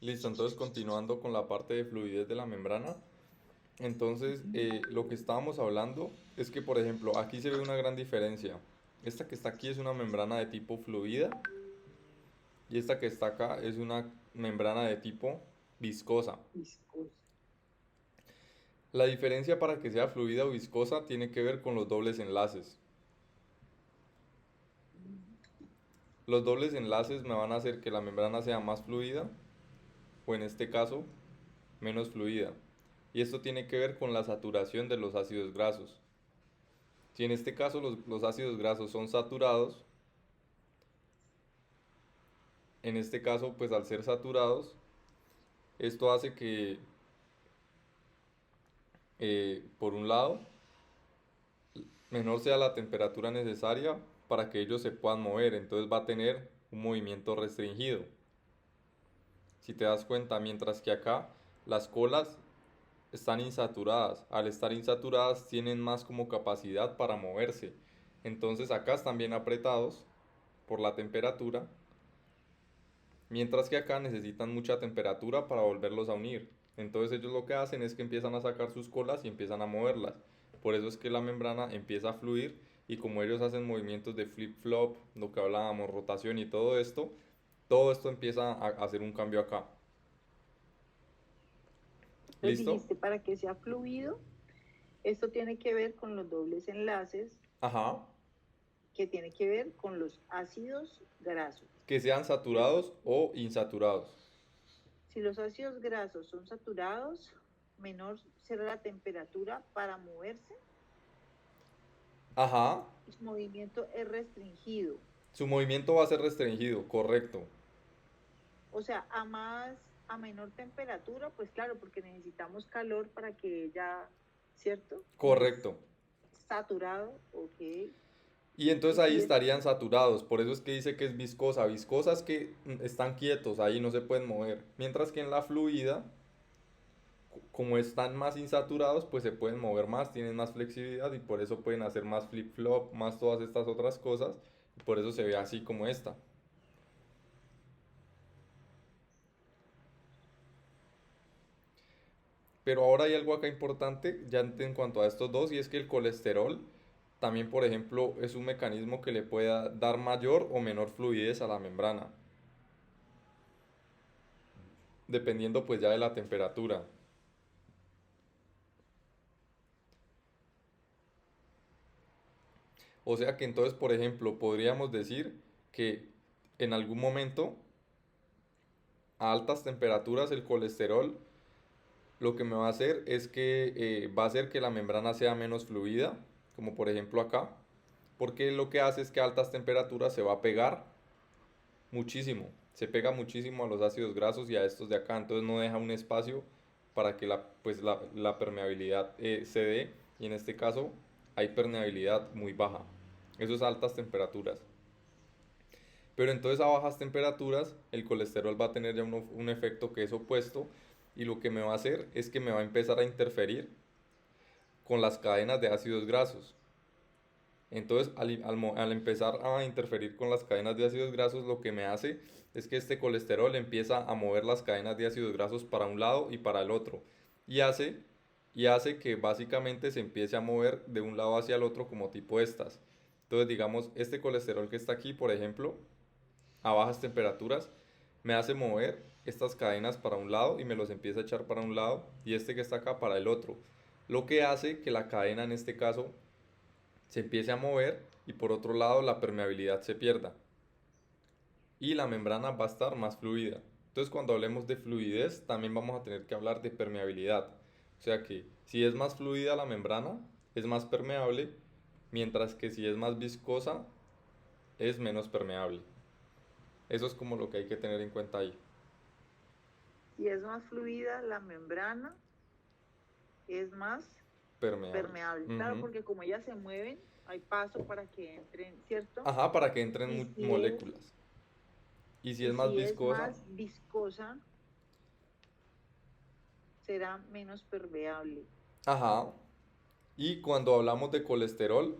Listo, entonces continuando con la parte de fluidez de la membrana. Entonces, lo que estábamos hablando es que, por ejemplo, aquí se ve una gran diferencia. Esta que está aquí es una membrana de tipo fluida y esta que está acá es una membrana de tipo viscosa. Viscosa. La diferencia para que sea fluida o viscosa tiene que ver con los dobles enlaces. Los dobles enlaces me van a hacer que la membrana sea más fluida o en este caso menos fluida. Y esto tiene que ver con la saturación de los ácidos grasos. Si en este caso los ácidos grasos son saturados, en este caso pues al ser saturados, esto hace que por un lado menor sea la temperatura necesaria para que ellos se puedan mover, entonces va a tener un movimiento restringido. Si te das cuenta, mientras que acá las colas están insaturadas, al estar insaturadas tienen más como capacidad para moverse. Entonces acá están bien apretados por la temperatura, mientras que acá necesitan mucha temperatura para volverlos a unir. Entonces ellos lo que hacen es que empiezan a sacar sus colas y empiezan a moverlas. Por eso es que la membrana empieza a fluir y como ellos hacen movimientos de flip-flop, lo que hablábamos, rotación y todo esto empieza a hacer un cambio acá. Entonces ¿Listo? dijiste, para que sea fluido, esto tiene que ver con los dobles enlaces, Ajá. que tiene que ver con los ácidos grasos, Que sean ¿cierto? saturados o insaturados. Si los ácidos grasos son saturados, menor será la temperatura para moverse Ajá. y su movimiento es restringido. Su movimiento va a ser restringido, correcto. O sea, a menor temperatura, pues claro, porque necesitamos calor para que ella, ¿cierto? Es Correcto. saturado, ok. Y entonces Y ahí si es, estarían saturados. Por eso es que dice que es viscosa. Viscosa es que están quietos, ahí no se pueden mover. Mientras que en la fluida, como están más insaturados, pues se pueden mover más, tienen más flexibilidad y por eso pueden hacer más flip-flop, más todas estas otras cosas. Y por eso se ve así como esta. Pero ahora hay algo acá importante ya en cuanto a estos dos y es que el colesterol también, por ejemplo, es un mecanismo que le pueda dar mayor o menor fluidez a la membrana, dependiendo pues ya de la temperatura. O sea que entonces, por ejemplo, podríamos decir que en algún momento a altas temperaturas el colesterol lo que me va a hacer es que va a hacer que la membrana sea menos fluida, como por ejemplo acá, porque lo que hace es que a altas temperaturas se va a pegar muchísimo, se pega muchísimo a los ácidos grasos y a estos de acá, entonces no deja un espacio para que la permeabilidad se dé y en este caso hay permeabilidad muy baja. Eso es a altas temperaturas. Pero entonces a bajas temperaturas el colesterol va a tener ya un efecto que es opuesto y lo que me va a hacer es que me va a empezar a interferir con las cadenas de ácidos grasos. Entonces, al empezar a interferir con las cadenas de ácidos grasos, lo que me hace es que este colesterol empieza a mover las cadenas de ácidos grasos para un lado y para el otro. Y hace, y hace que básicamente se empiece a mover de un lado hacia el otro como tipo estas. Entonces, digamos, este colesterol que está aquí, por ejemplo, a bajas temperaturas, me hace mover estas cadenas para un lado y me los empieza a echar para un lado y este que está acá para el otro. Lo que hace que la cadena en este caso se empiece a mover y por otro lado la permeabilidad se pierda y la membrana va a estar más fluida. Entonces cuando hablemos de fluidez también vamos a tener que hablar de permeabilidad. O sea que si es más fluida la membrana es más permeable, mientras que si es más viscosa es menos permeable. Eso es como lo que hay que tener en cuenta ahí. si es más fluida, la membrana es más Permeable. permeable. Claro, Ujú. porque como ellas se mueven, hay paso para que entren, ¿cierto? Ajá, para que entren Y si es, moléculas. Y si y es más si es viscosa, más viscosa, será menos permeable. ajá. Y cuando hablamos de colesterol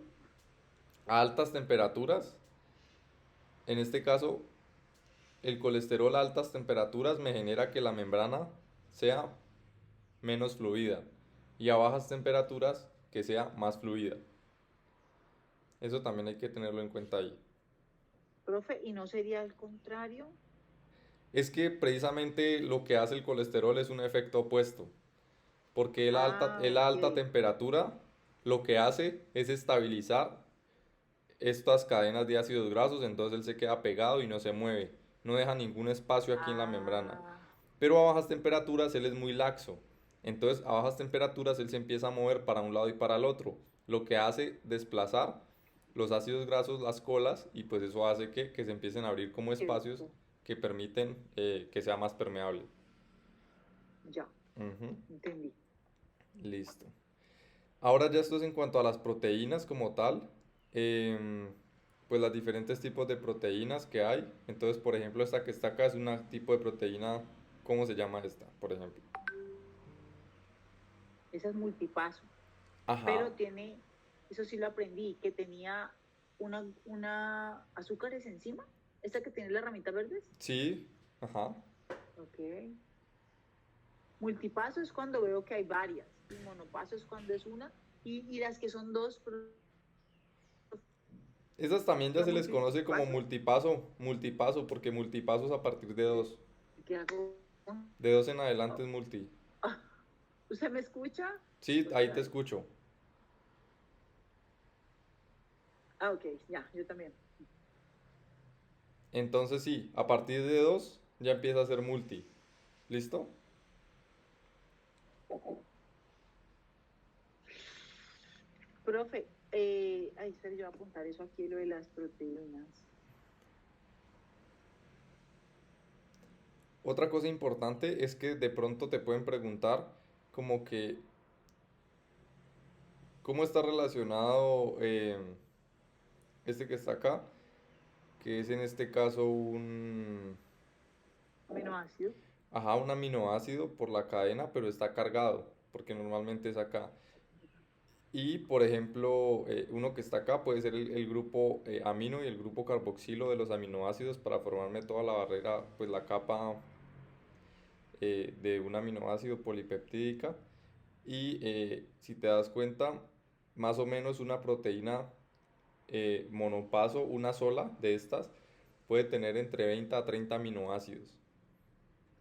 a altas temperaturas, en este caso el colesterol a altas temperaturas me genera que la membrana sea menos fluida y a bajas temperaturas que sea más fluida. Eso también hay que tenerlo en cuenta ahí. Profe, ¿y no sería el contrario? Es que precisamente lo que hace el colesterol es un efecto opuesto, porque el Ok. alta temperatura lo que hace es estabilizar estas cadenas de ácidos grasos, entonces él se queda pegado y no se mueve, no deja ningún espacio aquí en la membrana. Ah, Pero a bajas temperaturas él es muy laxo, entonces a bajas temperaturas él se empieza a mover para un lado y para el otro, lo que hace desplazar los ácidos grasos, las colas, y pues eso hace que se empiecen a abrir como espacios cierto. que permiten que sea más permeable. Ya, Ujú, entendí. listo. Ahora ya esto es en cuanto a las proteínas como tal, em, pues los diferentes tipos de proteínas que hay. Entonces, por ejemplo, esta que está acá es un tipo de proteína, ¿cómo se llama esta, por ejemplo? Esa es multipaso, Ajá, pero tiene, eso sí lo aprendí, que tenía una azúcares encima. Esta que tiene las ramitas verdes. sí, ajá. Ok. Multipaso es cuando veo que hay varias. Y monopaso es cuando es una. Y las que son dos, Esas también ya se les conoce como multipaso. multipaso, porque multipaso es a partir de dos. ¿Qué hago? De dos en Oh, adelante es multi. ah, ¿usted me escucha? Sí, Pues ahí te claro. escucho. Ah, ok, ya, yo también. Entonces sí, a partir de dos ya empieza a ser multi. ¿Listo? Profe, ay, espera, yo voy a apuntar eso aquí, lo de las proteínas. Otra cosa importante es que de pronto te pueden preguntar como que cómo está relacionado este que está acá, que es en este caso Aminoácidos. ajá, un aminoácido por la cadena, pero está cargado, porque normalmente es acá. Y por ejemplo, uno que está acá puede ser el grupo amino y el grupo carboxilo de los aminoácidos para formarme toda la barrera, pues la capa de un aminoácido polipeptídica. Y si te das cuenta, más o menos una proteína monopaso, una sola de estas, puede tener entre 20 a 30 aminoácidos.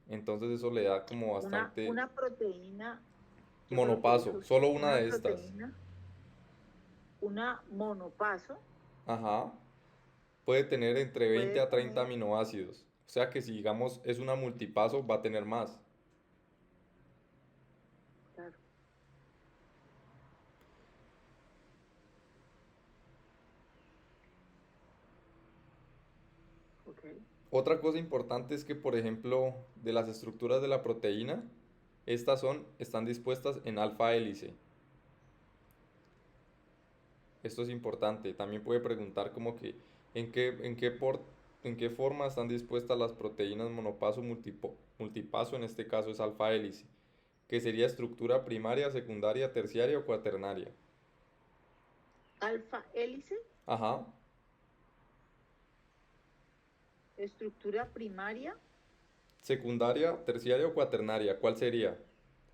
Entonces eso le da como bastante Una proteína, yo creo que monopaso, dijo solo usted, una una de estas. proteína, una monopaso Ajá, puede tener entre 20 puede a 30 tener, aminoácidos. O sea que si digamos es una multipaso, va a tener más. claro, ok. Otra cosa importante es que, por ejemplo, de las estructuras de la proteína, están dispuestas en alfa hélice. Esto es importante. También puede preguntar como que en qué forma están dispuestas las proteínas monopaso multipaso, en este caso es alfa hélice, que sería estructura primaria, secundaria, terciaria o cuaternaria. Alfa hélice, Ajá. estructura primaria, Secundaria, terciaria o cuaternaria, ¿cuál sería?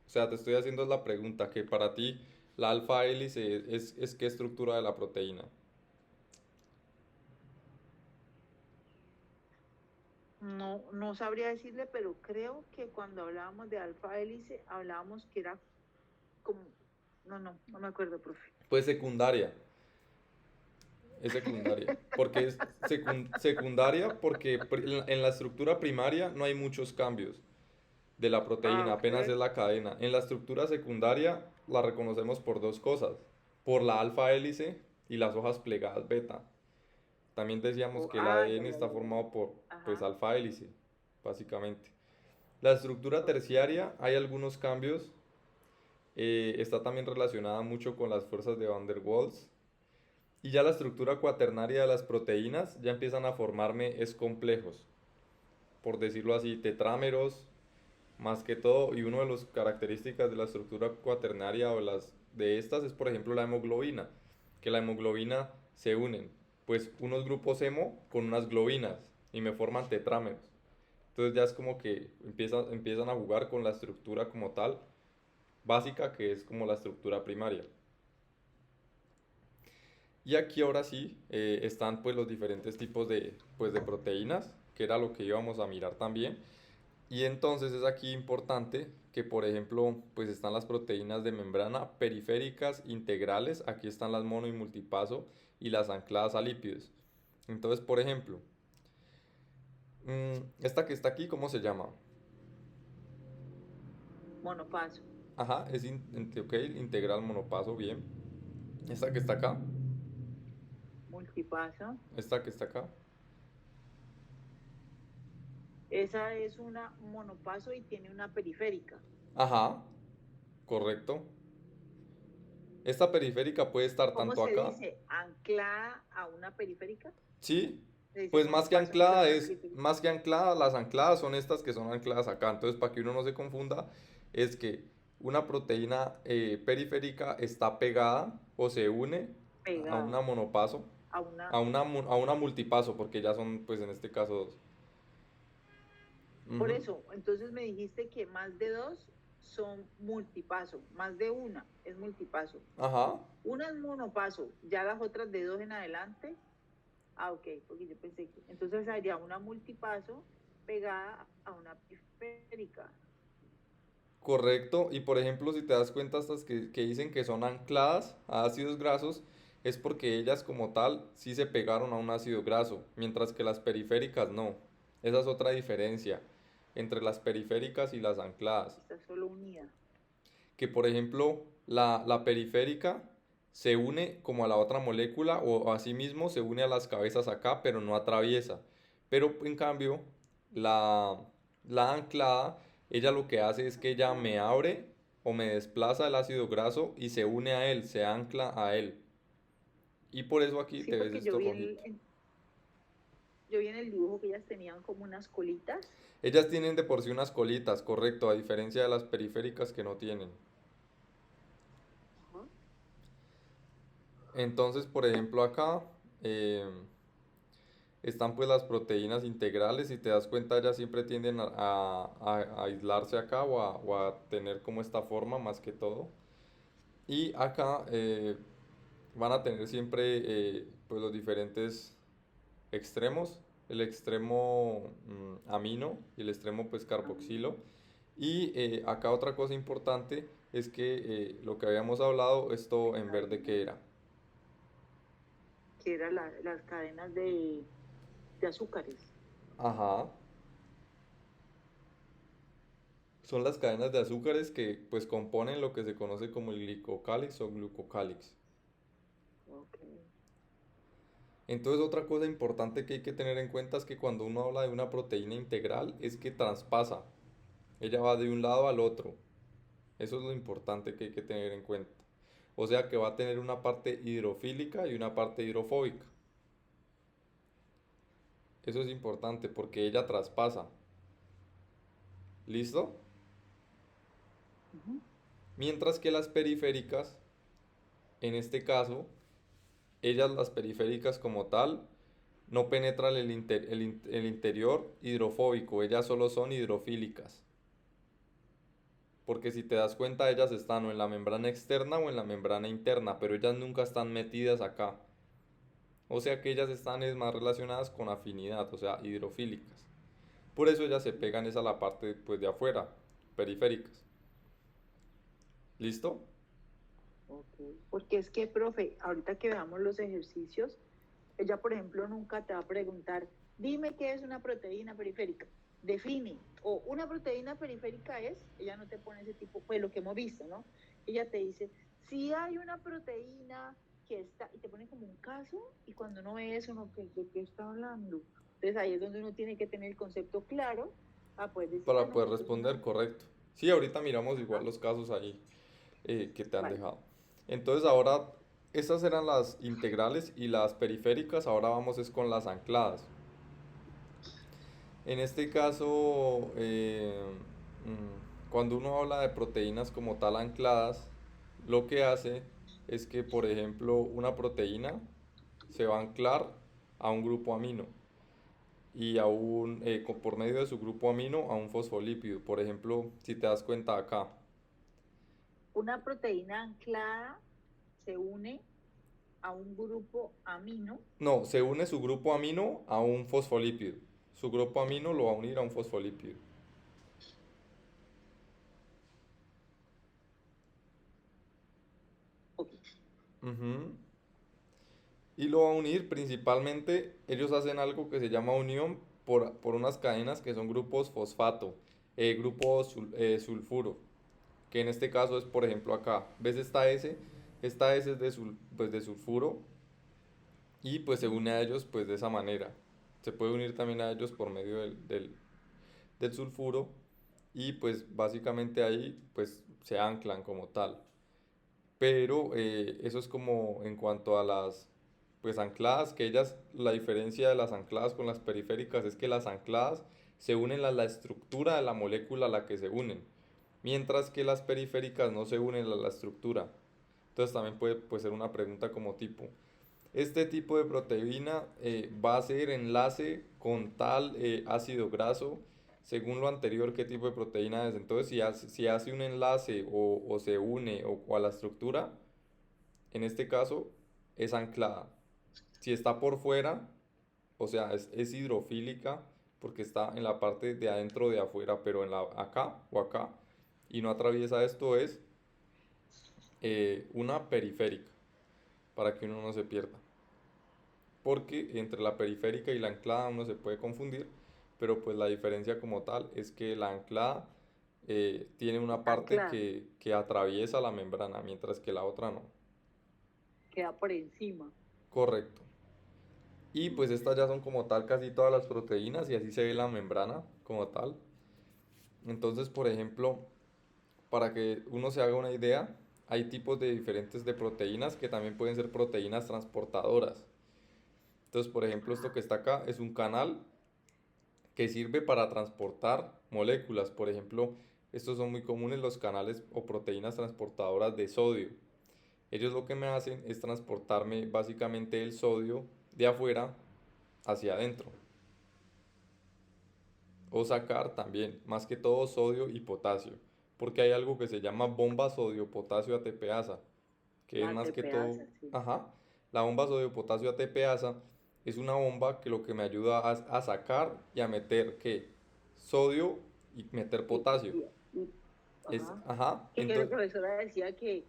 O sea, te estoy haciendo la pregunta, que para ti la alfa hélice es qué estructura de la proteína. no sabría decirle, pero creo que cuando hablábamos de alfa hélice, hablábamos que era como, no me acuerdo, profe. Pues secundaria, es secundaria. Porque es secundaria porque en la estructura primaria no hay muchos cambios de la Ah, proteína, ok. apenas es la cadena. En la estructura secundaria la reconocemos por dos cosas, por la alfa hélice y las hojas plegadas beta. También decíamos que el Ya, ADN ya, está ya, ya. formado por pues Ajá, alfa hélice, básicamente. La estructura ok. terciaria hay algunos cambios, está también relacionada mucho con las fuerzas de Van der Waals. Y ya la estructura cuaternaria de las proteínas ya empiezan a formarme es complejos, por decirlo así, tetrámeros, más que todo. Y una de las características de la estructura cuaternaria o las de estas es, por ejemplo, la hemoglobina, que la hemoglobina se unen, pues unos grupos hemo con unas globinas y me forman tetrámeros. Entonces ya es como que empiezan a jugar con la estructura como tal, básica, que es como la estructura primaria. Y aquí ahora sí están pues los diferentes tipos de proteínas, que era lo que íbamos a mirar también. Y entonces es aquí importante que, por ejemplo, pues están las proteínas de membrana periféricas integrales, aquí están las mono y multipaso y las ancladas a lípidos. Entonces, por ejemplo, esta que está aquí, ¿cómo se llama? Monopaso, Ajá, ok, integral monopaso, bien. Esta que está acá, multipaso. esta que está acá. Esa es una monopaso y tiene una periférica. Ajá, correcto. Esta periférica puede estar ¿Cómo tanto se acá. dice? ¿Anclada a una periférica? Sí, Se dice pues monopaso anclada a una periférica. más que anclada, las ancladas son estas que son ancladas acá. Entonces, para que uno no se confunda, es que una proteína periférica está pegada o se une a una Pegada monopaso, a una. a una multipaso, porque ya son, pues en este caso, dos. Por Ujú. eso, entonces me dijiste que más de dos son multipaso, más de una es multipaso. Ajá, Una es monopaso, ya las otras de dos en adelante. Ah, ok, porque yo pensé que. Entonces sería una multipaso pegada a una periférica. correcto. Y por ejemplo, si te das cuenta, estas que dicen que son ancladas a ácidos grasos, es porque ellas como tal sí se pegaron a un ácido graso, mientras que las periféricas no. Esa es otra diferencia entre las periféricas y las ancladas. Está solo unida. Que por ejemplo, la periférica se une como a la otra molécula o asimismo se une a las cabezas acá, pero no atraviesa. Pero en cambio, la, la anclada, ella lo que hace es que ella me abre o me desplaza el ácido graso y se une a él, se ancla a él. Y por eso aquí Sí, te ves porque esto rojito. yo vi en el dibujo que ellas tenían como unas colitas. Ellas tienen de por sí unas colitas, correcto, a diferencia de las periféricas que no tienen. Ajá. Entonces, por ejemplo, acá están pues las proteínas integrales. Si te das cuenta, ellas siempre tienden a aislarse acá o a tener como esta forma más que todo. Y acá van a tener siempre pues los diferentes extremos, el extremo amino y el extremo pues carboxilo. Y acá otra cosa importante es que lo que habíamos hablado, esto en verde que Cadena, era. que eran las cadenas de azúcares. Ajá. Son las cadenas de azúcares que pues componen lo que se conoce como el glicocálix o glucocálix. Ok. Entonces otra cosa importante que hay que tener en cuenta es que cuando uno habla de una proteína integral es que traspasa. Ella va de un lado al otro. Eso es lo importante que hay que tener en cuenta. O sea que va a tener una parte hidrofílica y una parte hidrofóbica. Eso es importante porque ella traspasa. ¿Listo? Ujú. Mientras que las periféricas, en este caso, ellas las periféricas como tal, no penetran el interior hidrofóbico, ellas solo son hidrofílicas. Porque si te das cuenta, ellas están o en la membrana externa o en la membrana interna, pero ellas nunca están metidas acá. O sea que ellas están es más relacionadas con afinidad, o sea, hidrofílicas. Por eso ellas se pegan es a la parte pues, de afuera, periféricas. ¿Listo? Ok. Porque es que, profe, ahorita que veamos los ejercicios, ella, por ejemplo, nunca te va a preguntar, dime qué es una proteína periférica. Define. O una proteína periférica es, ella no te pone ese tipo, pues lo que hemos visto, ¿no? Ella te dice, si hay una proteína que está, y te pone como un caso, y cuando uno ve eso, uno, ¿de qué está hablando? Entonces ahí es donde uno tiene que tener el concepto claro a poder decir, ah, Para no, poder esto es una. responder correcto. Sí, ahorita miramos igual Ajá, los casos ahí que te han vale. dejado. Entonces ahora, estas eran las integrales y las periféricas, ahora vamos es con las ancladas. En este caso, cuando uno habla de proteínas como tal ancladas, lo que hace es que, por ejemplo, una proteína se va a anclar a un grupo amino. y por medio de su grupo amino a un fosfolípido. Por ejemplo, si te das cuenta acá. Una proteína anclada se une a un grupo amino. No, se une su grupo amino a un fosfolípido. Su grupo amino lo va a unir a un fosfolípido. Ok. Ujú. Y lo va a unir principalmente, ellos hacen algo que se llama unión por unas cadenas que son grupos fosfato, sulfuro, que en este caso es, por ejemplo, acá. ¿Ves esta S? Esta S es pues de sulfuro y pues se une a ellos pues de esa manera. Se puede unir también a ellos por medio del sulfuro y pues básicamente ahí pues se anclan como tal. Pero eso es como en cuanto a las pues ancladas, que ellas, la diferencia de las ancladas con las periféricas es que las ancladas se unen a la estructura de la molécula a la que se unen, mientras que las periféricas no se unen a la estructura. Entonces también puede ser una pregunta como tipo, este tipo de proteína va a hacer enlace con tal ácido graso. Según lo anterior, ¿qué tipo de proteína es? Entonces, si hace un enlace o se une o a la estructura, en este caso es anclada. Si está por fuera, o sea, es hidrofílica porque está en la parte de adentro de afuera, pero acá o acá, y no atraviesa esto, es una periférica, para que uno no se pierda. Porque entre la periférica y la anclada uno se puede confundir, pero pues la diferencia como tal es que la anclada tiene una parte Anclada, que atraviesa la membrana, mientras que la otra no. queda por encima. Correcto. Y pues estas ya son como tal casi todas las proteínas y así se ve la membrana como tal. Entonces, por ejemplo, para que uno se haga una idea, hay tipos de diferentes de proteínas que también pueden ser proteínas transportadoras. Entonces, por ejemplo, esto que está acá es un canal que sirve para transportar moléculas. Por ejemplo, estos son muy comunes los canales o proteínas transportadoras de sodio. Ellos lo que me hacen es transportarme básicamente el sodio de afuera hacia adentro. O sacar también, más que todo sodio y potasio. Porque hay algo que se llama bomba sodio-potasio ATPasa, que es La más que todo, TPasa, sí. ajá, la bomba sodio-potasio ATPasa es una bomba que lo que me ayuda a sacar y a meter, ¿qué? Sodio y meter Y, potasio. y- y- ajá. Ajá, Que la entonces, profesora decía que,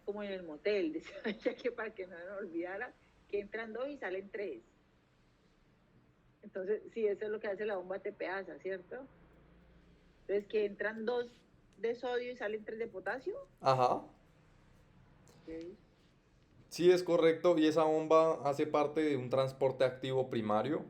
como en el motel, decía ella que para que no se olvidara, que entran dos y salen tres. Entonces, sí, eso es lo que hace la bomba TPasa, ¿cierto? Entonces, que entran dos de sodio y salen tres de potasio. ajá, Okay. sí es correcto y esa bomba hace parte de un transporte activo primario.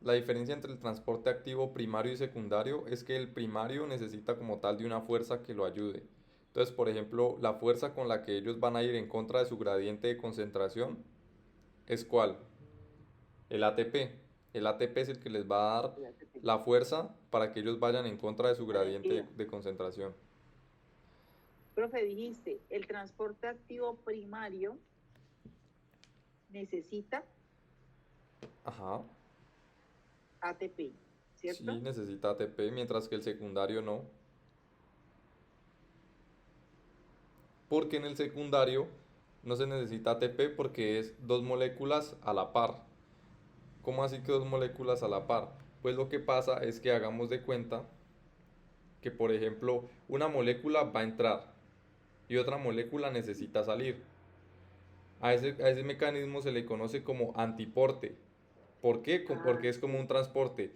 La diferencia entre el transporte activo primario y secundario es que el primario necesita como tal de una fuerza que lo ayude. Entonces, por ejemplo, la fuerza con la que ellos van a ir en contra de su gradiente de concentración es ¿cuál? El ATP. El ATP es el que les va a dar El ATP. la fuerza para que ellos vayan en contra de su La gradiente energía. de concentración. Profe, dijiste, el transporte activo primario necesita Ajá. ATP, Sí, ¿cierto? necesita ATP, mientras que el secundario no. Porque en el secundario no se necesita ATP porque es dos moléculas a la par. ¿Cómo así que dos moléculas a la par? Pues lo que pasa es que hagamos de cuenta que, por ejemplo, una molécula va a entrar y otra molécula necesita salir. A ese mecanismo se le conoce como antiporte. ¿Por qué? Ah, Porque es como un sí. transporte.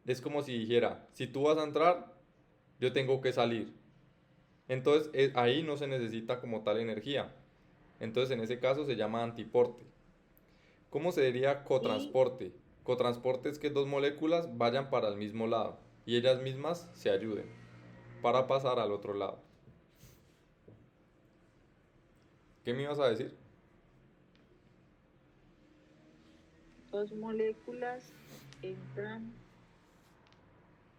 Es como si dijera, si tú vas a entrar, yo tengo que salir. Entonces ahí no se necesita como tal energía. Entonces en ese caso se llama antiporte. ¿Cómo se diría Y, cotransporte? Cotransporte es que dos moléculas vayan para el mismo lado y ellas mismas se ayuden para pasar al otro lado. ¿Qué me ibas a decir? dos moléculas entran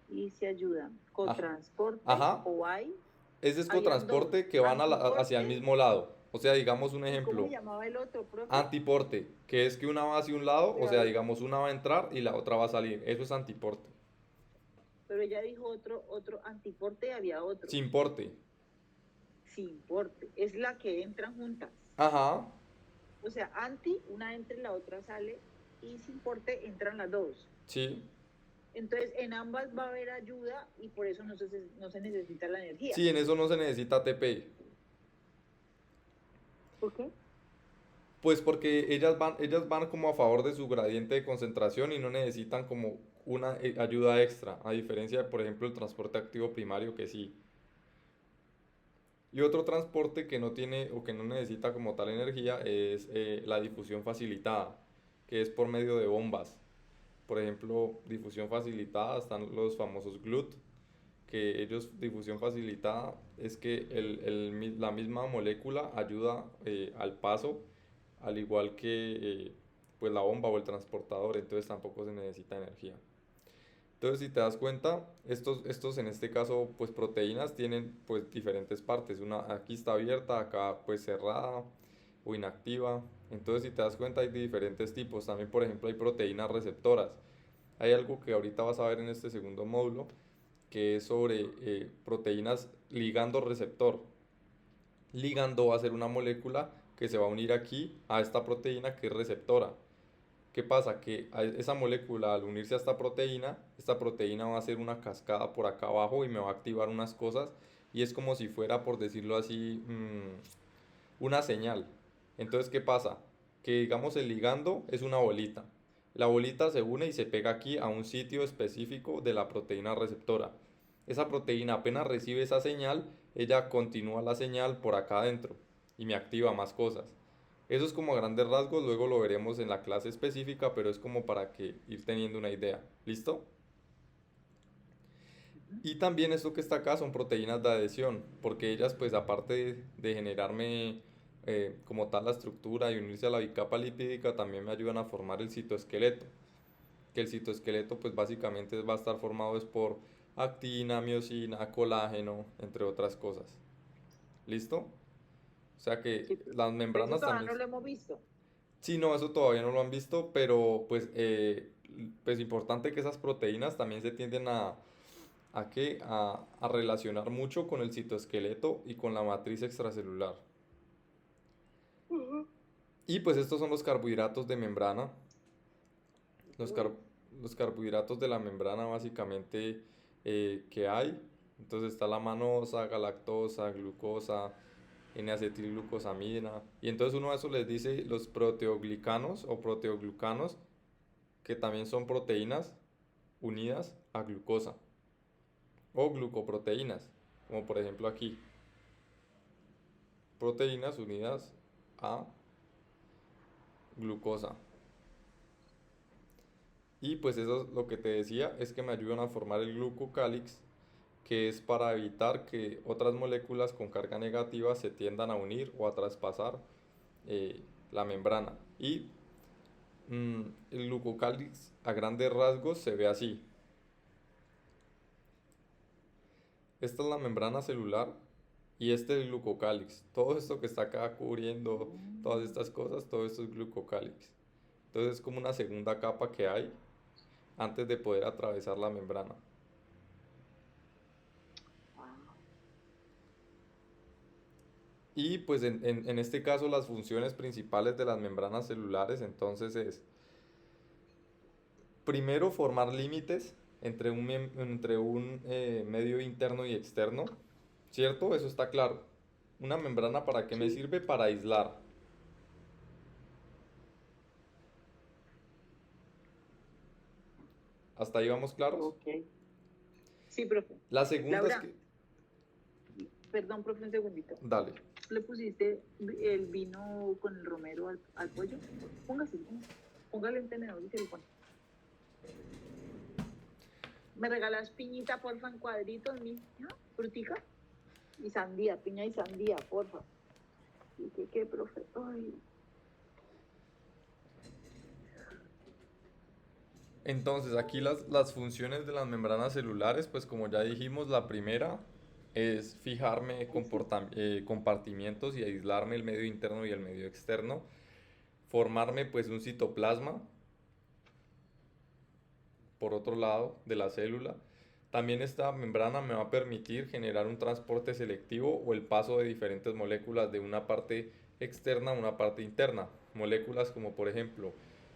y se ayudan. Ah, Cotransporte ajá. o hay, Ese es habían dos, cotransporte que van hacia el antiporte, mismo lado. O sea, digamos un ¿Y cómo se ejemplo, llamaba el otro, profe? antiporte, que es que una va hacia un lado, o Pero, sea, digamos una va a entrar y la otra va a salir. Eso es antiporte. pero ella dijo otro antiporte y había otro. Sin porte. Sin porte. Es la que entran juntas. Ajá, O sea, anti, una entra y la otra sale, y sin porte entran las dos. sí. Entonces, en ambas va a haber ayuda y por eso no se necesita la energía. Sí, en eso no se necesita ATP. ¿Por qué? Pues porque ellas van como a favor de su gradiente de concentración y no necesitan como una ayuda extra, a diferencia de, por ejemplo, el transporte activo primario que sí. Y otro transporte que no tiene o que no necesita como tal energía es la difusión facilitada, que es por medio de bombas. Por ejemplo, difusión facilitada están los famosos GLUT, que ellos, difusión facilitada, es que la misma molécula ayuda al paso, al igual que pues la bomba o el transportador, entonces tampoco se necesita energía. Entonces, si te das cuenta, estos en este caso, pues proteínas tienen pues diferentes partes. Una aquí está abierta, acá pues cerrada o inactiva. Entonces, si te das cuenta, hay de diferentes tipos. También, por ejemplo, hay proteínas receptoras. Hay algo que ahorita vas a ver en este segundo módulo, que es sobre proteínas ligando receptor. Ligando va a ser una molécula que se va a unir aquí a esta proteína que es receptora. ¿Qué pasa? Que esa molécula al unirse a esta proteína va a hacer una cascada por acá abajo y me va a activar unas cosas y es como si fuera, por decirlo así, una señal. Entonces, ¿qué pasa? Que digamos el ligando es una bolita. La bolita se une y se pega aquí a un sitio específico de la proteína receptora. Esa proteína apenas recibe esa señal, ella continúa la señal por acá adentro y me activa más cosas. Eso es como a grandes rasgos, luego lo veremos en la clase específica, pero es como para que ir teniendo una idea. ¿Listo? Y también esto que está acá son proteínas de adhesión, porque ellas pues aparte de generarme como tal la estructura y unirse a la bicapa lipídica, también me ayudan a formar el citoesqueleto, que el citoesqueleto pues básicamente va a estar formado es por actina, miosina, colágeno, entre otras cosas. ¿Listo? O sea que Sí, las pero eso membranas todavía también... no lo hemos visto. Sí, no, eso todavía no lo han visto, pero pues importante que esas proteínas también se tienden a relacionar mucho con el citoesqueleto y con la matriz extracelular. Ujú. Y pues estos son los carbohidratos de membrana. Los, car- Uy, los carbohidratos de la membrana básicamente que hay. Entonces está la manosa, galactosa, glucosa, N-acetilglucosamina. Y entonces uno de esos les dice los proteoglicanos o proteoglucanos, que también son proteínas unidas a glucosa o glucoproteínas, como por ejemplo aquí, proteínas unidas a glucosa. Y pues eso es lo que te decía, es que me ayudan a formar el glucocálix, que es para evitar que otras moléculas con carga negativa se tiendan a unir o a traspasar la membrana. Y el glucocálix a grandes rasgos se ve así. Esta es la membrana celular y este es el glucocálix. Todo esto que está acá cubriendo todas mm, estas cosas, todo esto es glucocálix. Entonces es como una segunda capa que hay antes de poder atravesar la membrana. ah, Y pues en este caso las funciones principales de las membranas celulares entonces es primero formar límites entre un medio interno y externo, ¿cierto? Eso está claro. Una membrana para qué me sí, sirve? Para aislar. ¿Hasta ahí vamos claros? ok. Sí, profe. La segunda es Laura, que... perdón, profe, un segundito. Dale. ¿Le pusiste el vino con el romero al pollo? Póngase, póngale un tenedor y se lo pone. ¿Me regalas piñita, porfa, en cuadritos, mi frutica? Y sandía, piña y sandía, porfa. ¿Y qué, profe? Ay, Entonces, aquí las funciones de las membranas celulares, pues como ya dijimos, la primera es fijarme compartimientos y aislarme el medio interno y el medio externo, formarme pues un citoplasma por otro lado de la célula. También esta membrana me va a permitir generar un transporte selectivo o el paso de diferentes moléculas de una parte externa a una parte interna. Moléculas como por ejemplo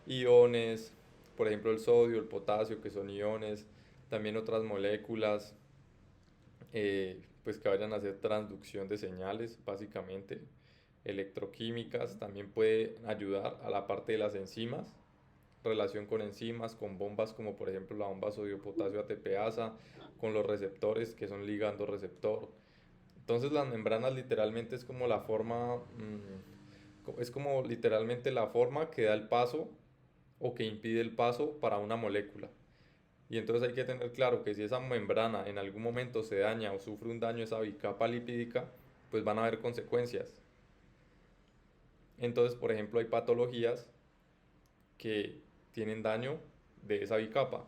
iones, por ejemplo el sodio, el potasio, que son iones, también otras moléculas pues que vayan a hacer transducción de señales, básicamente electroquímicas. También puede ayudar a la parte de las enzimas, relación con enzimas, con bombas como por ejemplo la bomba sodio-potasio ATPasa, con los receptores que son ligando receptor. Entonces las membranas literalmente es como la forma, es como literalmente la forma que da el paso o que impide el paso para una molécula. Y entonces hay que tener claro que si esa membrana en algún momento se daña o sufre un daño esa bicapa lipídica, pues van a haber consecuencias. Entonces, por ejemplo, hay patologías que tienen daño de esa bicapa.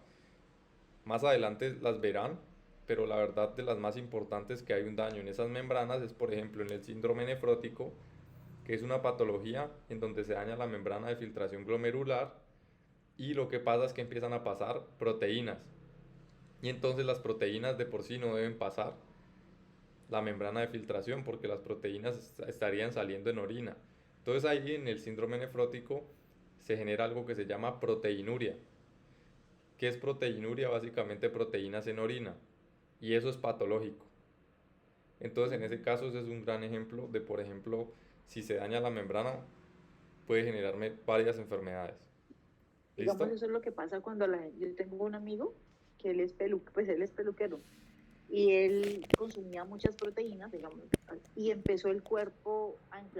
Más adelante las verán, pero la verdad de las más importantes que hay un daño en esas membranas es, por ejemplo, en el síndrome nefrótico, que es una patología en donde se daña la membrana de filtración glomerular y lo que pasa es que empiezan a pasar proteínas. Y entonces las proteínas de por sí no deben pasar la membrana de filtración porque las proteínas estarían saliendo en orina. Entonces ahí en el síndrome nefrótico se genera algo que se llama proteinuria. ¿Qué es proteinuria? Básicamente proteínas en orina. Y eso es patológico. Entonces en ese caso ese es un gran ejemplo de, por ejemplo, si se daña la membrana puede generarme varias enfermedades. Digamos, ¿Listo? eso es lo que pasa cuando yo tengo un amigo que él es pues él es peluquero y él consumía muchas proteínas, digamos, y empezó el cuerpo a